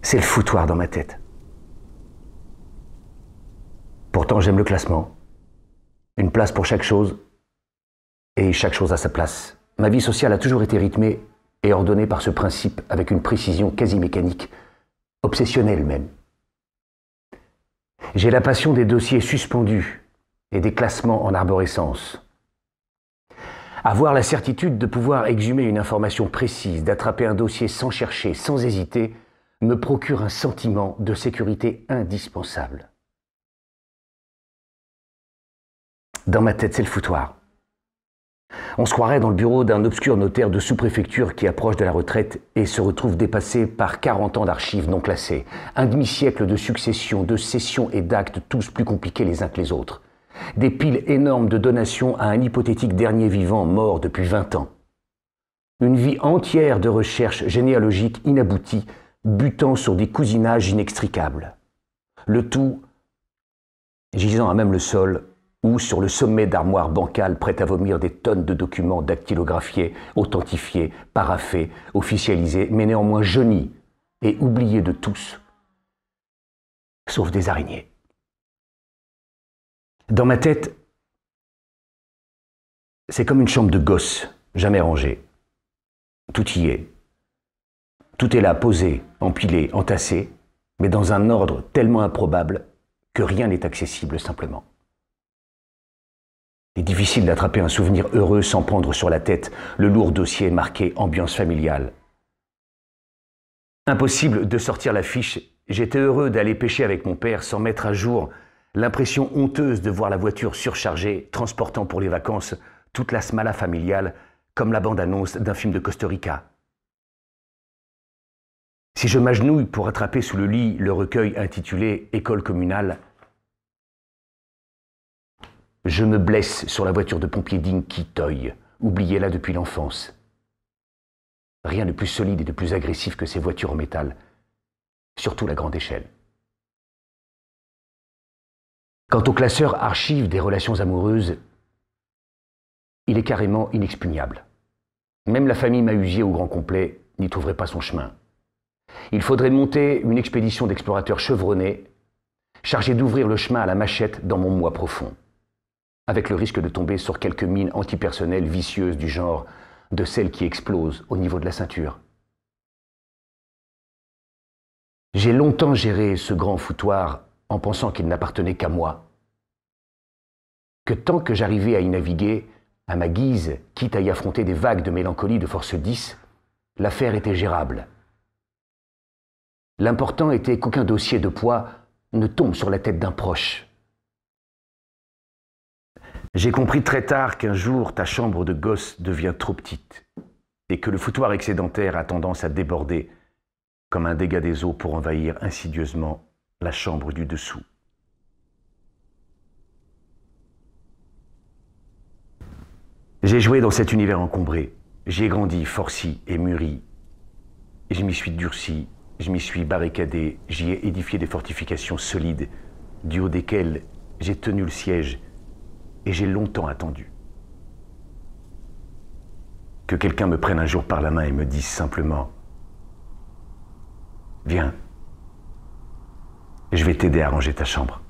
C'est le foutoir dans ma tête. Pourtant, j'aime le classement. Une place pour chaque chose, et chaque chose à sa place. Ma vie sociale a toujours été rythmée et ordonnée par ce principe avec une précision quasi mécanique, obsessionnelle même. J'ai la passion des dossiers suspendus et des classements en arborescence. Avoir la certitude de pouvoir exhumer une information précise, d'attraper un dossier sans chercher, sans hésiter, me procure un sentiment de sécurité indispensable. Dans ma tête, c'est le foutoir. On se croirait dans le bureau d'un obscur notaire de sous-préfecture qui approche de la retraite et se retrouve dépassé par 40 ans d'archives non classées, un demi-siècle de succession, de cessions et d'actes tous plus compliqués les uns que les autres. Des piles énormes de donations à un hypothétique dernier vivant mort depuis 20 ans. Une vie entière de recherches généalogiques inabouties, butant sur des cousinages inextricables. Le tout gisant à même le sol ou sur le sommet d'armoires bancales prêtes à vomir des tonnes de documents dactylographiés, authentifiés, paraphés, officialisés, mais néanmoins jaunis et oubliés de tous, sauf des araignées. Dans ma tête, c'est comme une chambre de gosse, jamais rangée. Tout y est. Tout est là, posé, empilé, entassé, mais dans un ordre tellement improbable que rien n'est accessible simplement. Il est difficile d'attraper un souvenir heureux sans prendre sur la tête le lourd dossier marqué ambiance familiale. Impossible de sortir la fiche. J'étais heureux d'aller pêcher avec mon père sans mettre à jour l'impression honteuse de voir la voiture surchargée, transportant pour les vacances toute la smala familiale, comme la bande-annonce d'un film de Costa Rica. Si je m'agenouille pour attraper sous le lit le recueil intitulé « École communale », je me blesse sur la voiture de pompier digne qui toille, oubliée là depuis l'enfance. Rien de plus solide et de plus agressif que ces voitures en métal, surtout la grande échelle. Quant au classeur archive des relations amoureuses, il est carrément inexpugnable. Même la famille Mahusier au grand complet n'y trouverait pas son chemin. Il faudrait monter une expédition d'explorateurs chevronnés, chargés d'ouvrir le chemin à la machette dans mon moi profond, avec le risque de tomber sur quelques mines antipersonnelles vicieuses du genre de celles qui explosent au niveau de la ceinture. J'ai longtemps géré ce grand foutoir en pensant qu'il n'appartenait qu'à moi, que tant que j'arrivais à y naviguer, à ma guise, quitte à y affronter des vagues de mélancolie de force 10, l'affaire était gérable. L'important était qu'aucun dossier de poids ne tombe sur la tête d'un proche. J'ai compris très tard qu'un jour ta chambre de gosse devient trop petite et que le foutoir excédentaire a tendance à déborder comme un dégât des eaux pour envahir insidieusement la chambre du dessous. J'ai joué dans cet univers encombré, j'y ai grandi, forci et mûri, et je m'y suis durci, je m'y suis barricadé, j'y ai édifié des fortifications solides, du haut desquelles j'ai tenu le siège, et j'ai longtemps attendu. Que quelqu'un me prenne un jour par la main et me dise simplement « Viens, je vais t'aider à ranger ta chambre ».